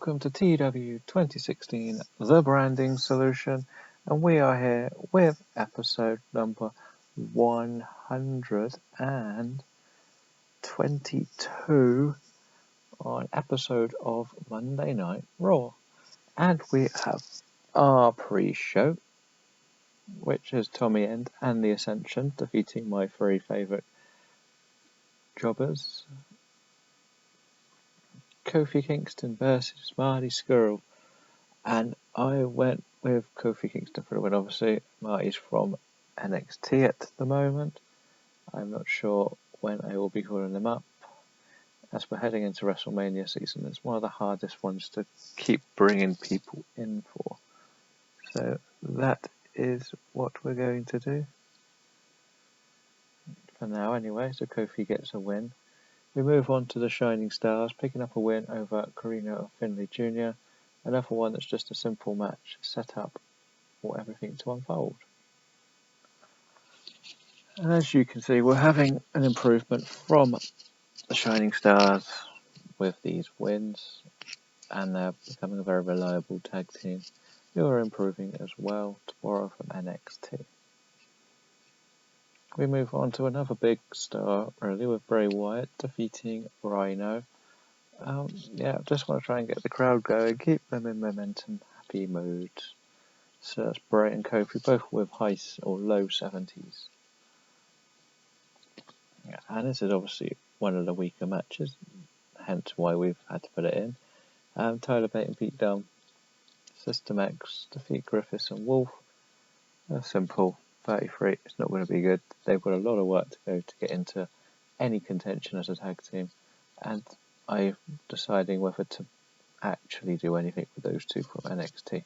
Welcome to TEW 2016, The Branding Solution, and we are here with episode number 122 on episode of Monday Night Raw. And we have our pre-show, which is Tommy End and the Ascension defeating my three favourite jobbers. Kofi Kingston versus Marty Scurll, and I went with Kofi Kingston for the win. Obviously, Marty's from NXT at the moment. I'm not sure when I will be calling him up. As we're heading into WrestleMania season, it's one of the hardest ones to keep bringing people in for. So that is what we're going to do for now anyway. So Kofi gets a win. We move on to the Shining Stars, picking up a win over Carino and Finlay Jr. Another one that's just a simple match set up for everything to unfold. And as you can see, we're having an improvement from the Shining Stars with these wins, and they're becoming a very reliable tag team who are improving as well to borrow from NXT. We move on to another big star, really, with Bray Wyatt defeating Rhino. Just want to try and get the crowd going, keep them in momentum, happy mood. So that's Bray and Kofi, both with high or low 70s. Yeah, and this is obviously one of the weaker matches, hence why we've had to put it in. Tyler Bate and Pete Dunne, System X defeat Griffiths and Wolf. A simple 33. It's not going to be good. They've got a lot of work to go to get into any contention as a tag team, and I'm deciding whether to actually do anything with those two from NXT.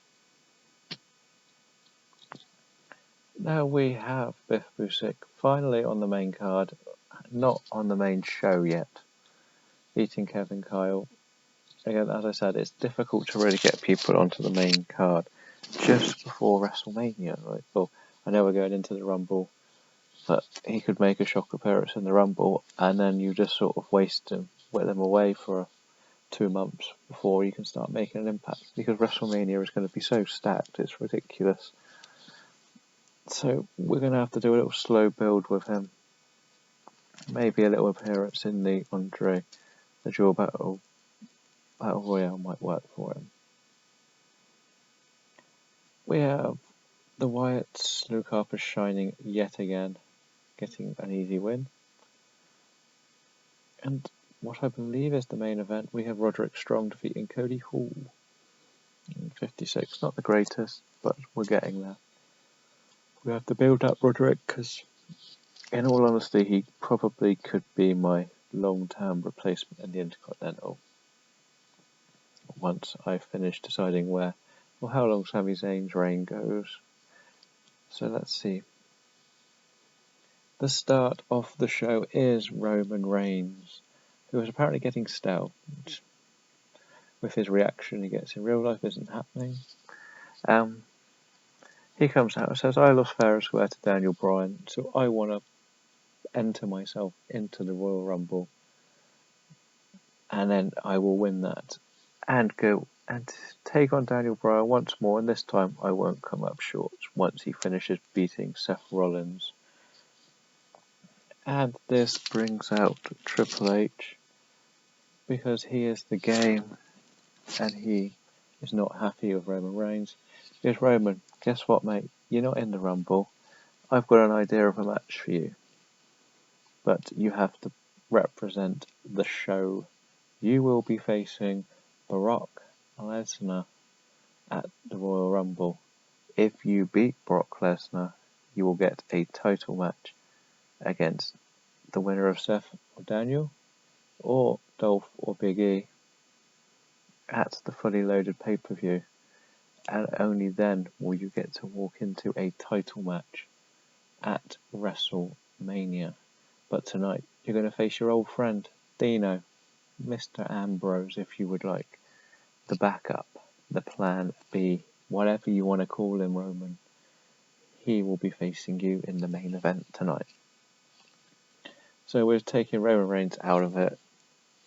Now we have Biff Busick finally on the main card, not on the main show yet, beating Kevin Kyle. Again, as I said, it's difficult to really get people onto the main card just before WrestleMania. Right? Well, I know we're going into the Rumble, but he could make a shock appearance in the Rumble, and then you just sort of whit them away for 2 months before you can start making an impact, because WrestleMania is going to be so stacked, it's ridiculous. So we're going to have to do a little slow build with him. Maybe a little appearance in the Andre the Jewel Battle Royale might work for him. We have the Wyatts, Luke Harper shining yet again, getting an easy win. And what I believe is the main event, we have Roderick Strong defeating Cody Hall. 56, not the greatest, but we're getting there. We have to build up Roderick because, in all honesty, he probably could be my long-term replacement in the Intercontinental. Once I finish deciding how long Sami Zayn's reign goes. So let's see. The start of the show is Roman Reigns, who is apparently getting stale, which, with his reaction he gets in real life, isn't happening. He comes out and says, I lost fair and square to Daniel Bryan, so I want to enter myself into the Royal Rumble, and then I will win that and go and take on Daniel Bryan once more, and this time I won't come up short once he finishes beating Seth Rollins. And this brings out Triple H, because he is the game and he is not happy with Roman Reigns. He goes, Roman, guess what, mate? You're not in the Rumble. I've got an idea of a match for you, but you have to represent the show. You will be facing Brock Lesnar at the Royal Rumble. If you beat Brock Lesnar, you will get a title match against the winner of Seth or Daniel, or Dolph or Big E, at the fully loaded pay-per-view, and only then will you get to walk into a title match at WrestleMania. But tonight you're going to face your old friend Dino, Mr. Ambrose, if you would like, the backup, the plan B, whatever you want to call him, Roman. He will be facing you in the main event tonight. So we're taking Roman Reigns out of it.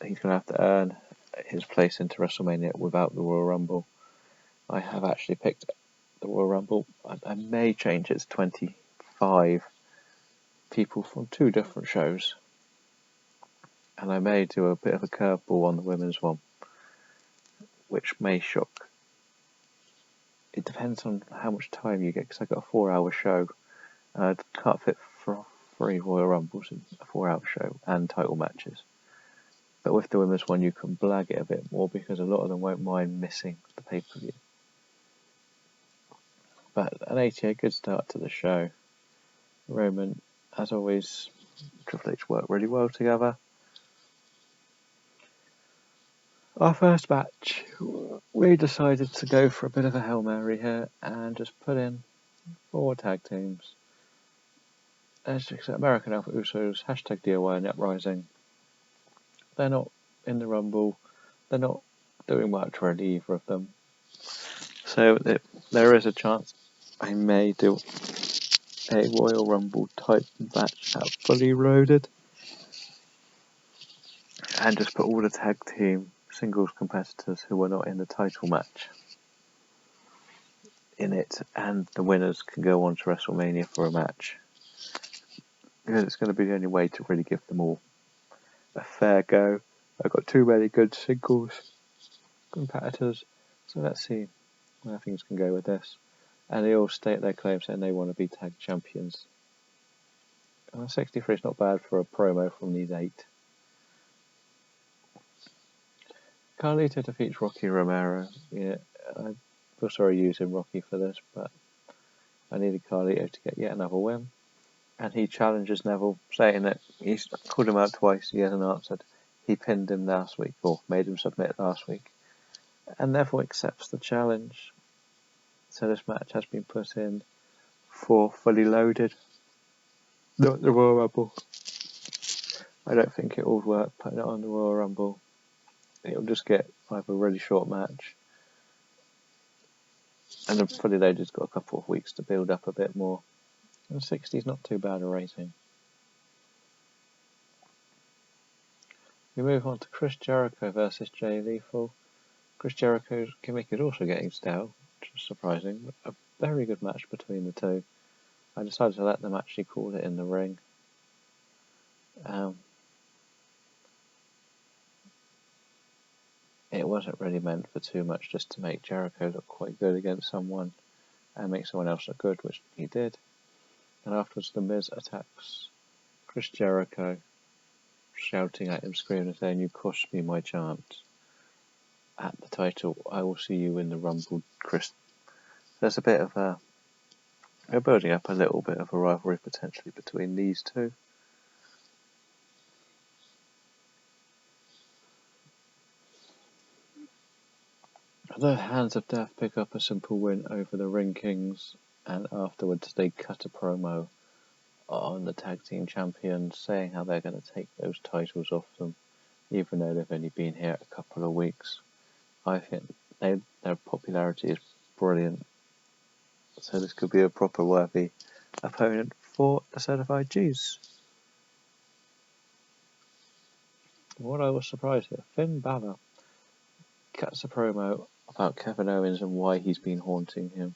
He's going to have to earn his place into WrestleMania without the Royal Rumble. I have actually picked the Royal Rumble. I may change it to 25 people from 2 different shows. And I may do a bit of a curveball on the women's one, which may shock. It depends on how much time you get, because I've got a 4-hour show, and I can't fit 3 Royal Rumbles in a 4-hour show, and title matches. But with the women's one, you can blag it a bit more, because a lot of them won't mind missing the pay-per-view. But an 88 good start to the show. Roman, as always, Triple H worked really well together. Our first match, we decided to go for a bit of a Hail Mary here and just put in 4 tag teams. Let's accept American Alpha Usos, hashtag DIY and Uprising. They're not in the Rumble. They're not doing much really, either of them. So there is a chance I may do a Royal Rumble type match at Fully Loaded. And just put all the tag team singles competitors who were not in the title match in it, and the winners can go on to WrestleMania for a match, because it's going to be the only way to really give them all a fair go. I've got too many good singles competitors, so let's see where things can go with this. And they all state their claim saying they want to be tag champions. 63 is not bad for a promo from these 8. Carlito defeats Rocky Romero. Yeah, I feel sorry using Rocky for this, but I needed Carlito to get yet another win. And he challenges Neville, saying that he's called him out twice, he hasn't answered. He pinned him last week, or made him submit last week. And Neville accepts the challenge. So this match has been put in for Fully Loaded, not the Royal Rumble. I don't think it will work putting it on the Royal Rumble. It'll just get a really short match. And the Fully Loaded's got a couple of weeks to build up a bit more. And 60 is not too bad a rating. We move on to Chris Jericho versus Jay Lethal. Chris Jericho's gimmick is also getting stale, which is surprising, but a very good match between the two. I decided to let them actually call it in the ring. It wasn't really meant for too much, just to make Jericho look quite good against someone and make someone else look good, which he did. And afterwards, The Miz attacks Chris Jericho, shouting at him, screaming and saying, "You cost me my chance at the title. I will see you in the Rumble, Chris." There's a bit of they're building up a little bit of a rivalry potentially between these two. The Hands of Death pick up a simple win over the Ring Kings, and afterwards they cut a promo on the tag team champions, saying how they're going to take those titles off them, even though they've only been here a couple of weeks. I think their popularity is brilliant, so this could be a proper worthy opponent for the Certified G's. What I was surprised at, Finn Balor cuts a promo about Kevin Owens and why he's been haunting him,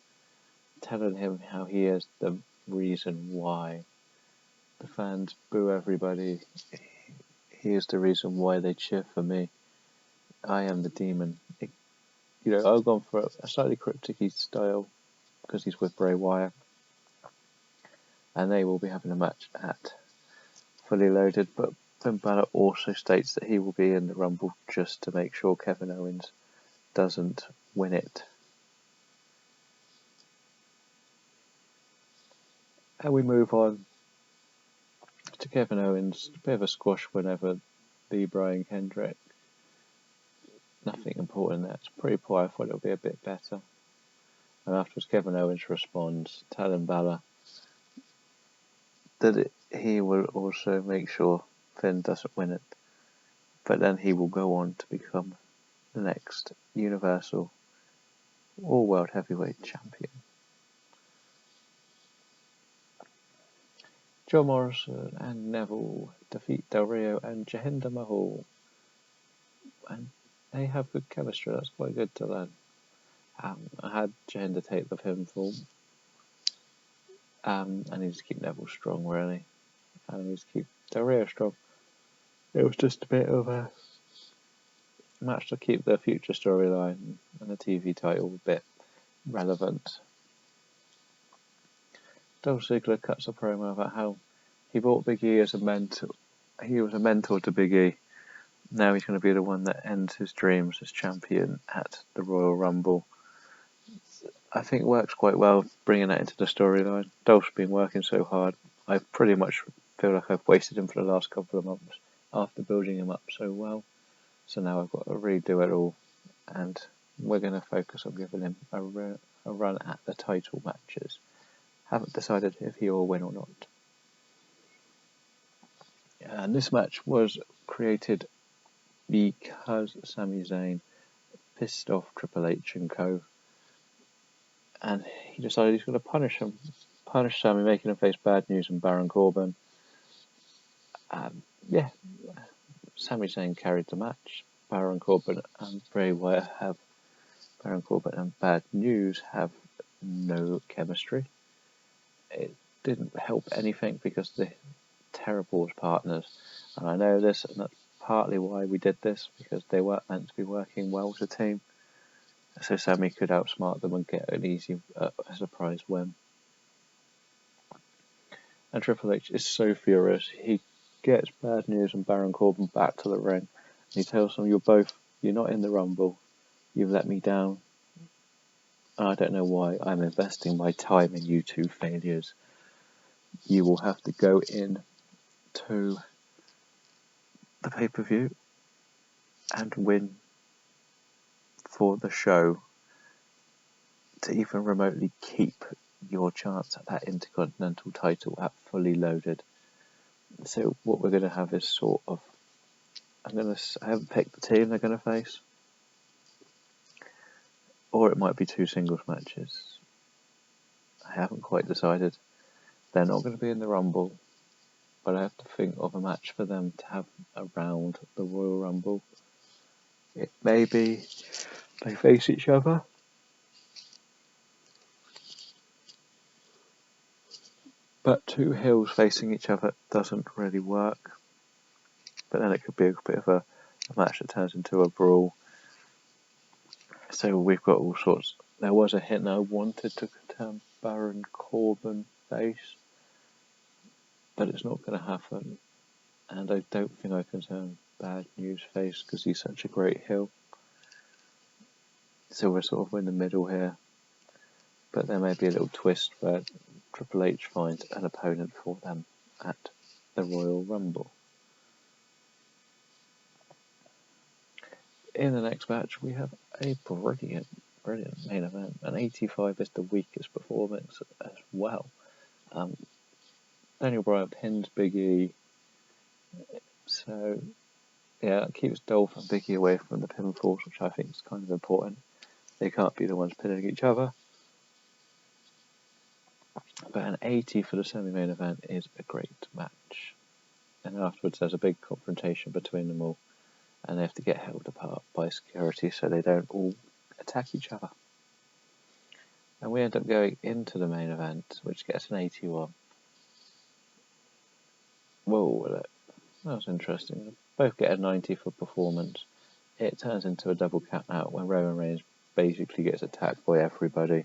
telling him how he is the reason why the fans boo everybody. He is the reason why they cheer for me. I am the demon. I've gone for a slightly cryptic style because he's with Bray Wyatt, and they will be having a match at Fully Loaded. But Finn Balor also states that he will be in the Rumble just to make sure Kevin Owens doesn't win it. And we move on to Kevin Owens. A bit of a squash whenever the Brian Kendrick. Nothing important there. It's pretty poor. I thought it would be a bit better. And afterwards, Kevin Owens responds, telling Balor that he will also make sure Finn doesn't win it. But then he will go on to become the next Universal or World Heavyweight Champion. John Morrison and Neville defeat Del Rio and Jinder Mahal. And they have good chemistry. That's quite good to learn. I had Janda take the pinfall. I need to keep Neville strong, really. I need to keep Del Rio strong. It was just a bit of a match to keep the future storyline and the TV title a bit relevant. Dolph Ziggler cuts a promo about how he brought Big E as a mentor. He was a mentor to Big E. Now he's going to be the one that ends his dreams as champion at the Royal Rumble. I think it works quite well bringing that into the storyline. Dolph's been working so hard. I pretty much feel like I've wasted him for the last couple of months after building him up so well. So now I've got to redo it all, and we're going to focus on giving him a run at the title matches. Haven't decided if he will win or not. And this match was created because Sami Zayn pissed off Triple H and co. And he decided he's going to punish him. Punish Sami, making him face Bad News and Baron Corbin. Sami Zayn carried the match. Baron Corbin and Bray Wyatt have... Baron Corbin and Bad News have no chemistry. It didn't help anything because they're terrible as partners. And I know this, and that's partly why we did this, because they weren't meant to be working well as a team. So Sami could outsmart them and get an easy surprise win. And Triple H is so furious. He gets Bad News and Baron Corbin back to the ring. And he tells them, you're not in the Rumble. You've let me down. And I don't know why I'm investing my time in you two failures. You will have to go in to the pay-per-view and win for the show to even remotely keep your chance at that Intercontinental title at fully loaded. So what we're going to have is sort of... I haven't picked the team they're going to face. Or it might be two singles matches. I haven't quite decided. They're not going to be in the Rumble, but I have to think of a match for them to have around the Royal Rumble. It may be they face each other. But two heels facing each other doesn't really work. But then it could be a bit of a match that turns into a brawl. So we've got all sorts. There was a hint I wanted to turn Baron Corbin face, but it's not going to happen. And I don't think I can turn Bad News face because he's such a great heel. So we're sort of in the middle here. But there may be a little twist where Triple H finds an opponent for them at the Royal Rumble. In the next match, we have a brilliant main event. An 85 is the weakest performance as well. Daniel Bryan pins Big E. So, yeah, it keeps Dolph and Big E away from the pinfalls, which I think is kind of important. They can't be the ones pinning each other. But an 80 for the semi-main event is a great match. And afterwards, there's a big confrontation between them all. And they have to get held apart by security so they don't all attack each other. And we end up going into the main event, which gets an 81. Whoa, that was interesting. They both get a 90 for performance. It turns into a double count out when Roman Reigns basically gets attacked by everybody.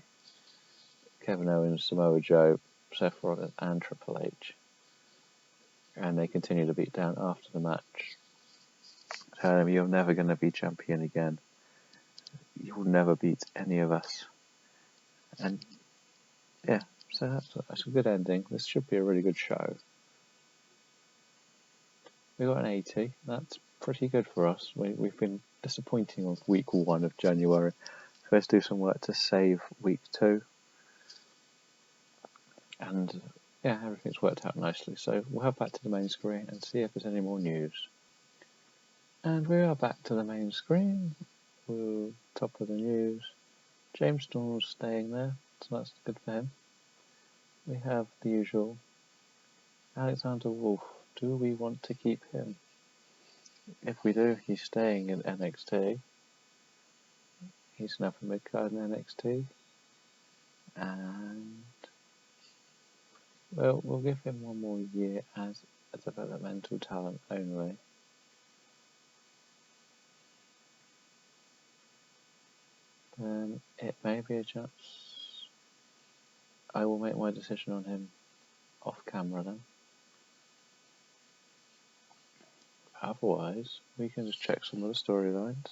Kevin Owens, Samoa Joe, Seth Rollins and Triple H. And they continue to beat down after the match. Tell him, you're never going to be champion again. You will never beat any of us. And yeah, so that's a good ending. This should be a really good show. We got an 80. That's pretty good for us. We've been disappointing on week 1 of January. So let's do some work to save week 2. And yeah, everything's worked out nicely. So we'll head back to the main screen and see if there's any more news. And we are back to the main screen. We'll top of the news. James Storm's staying there, so that's good for him. We have the usual Alexander Wolf. Do we want to keep him? If we do, he's staying in NXT. He's an upper mid card in NXT, and well, we'll give him one more year as a developmental talent only. Then it may be a chance. I will make my decision on him off camera then. Otherwise, we can just check some of the storylines.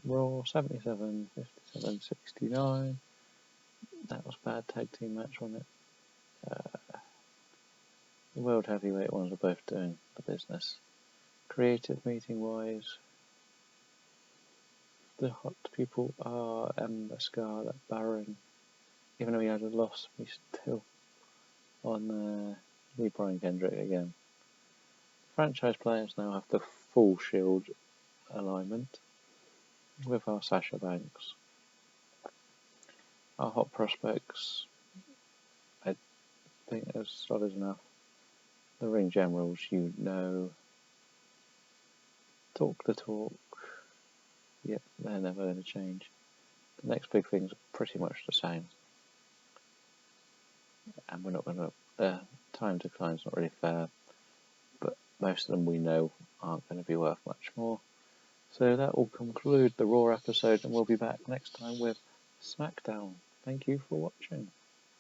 Raw 77, 57, 69. That was a bad tag team match, wasn't it? The World Heavyweight ones are both doing the business. Creative meeting wise, the hot people are Emma, Scarlett, Baron. Even though he had a loss, we still on Lee Brian Kendrick again. Franchise players now have the full Shield alignment with our Sasha Banks. Our hot prospects, I think, are solid enough. The ring generals, you know, talk the talk. Yep, they're never going to change. The next big things are pretty much the same. And we're not going to. Time decline's not really fair, but most of them we know aren't going to be worth much more. So that will conclude the Raw episode, and we'll be back next time with SmackDown. Thank you for watching.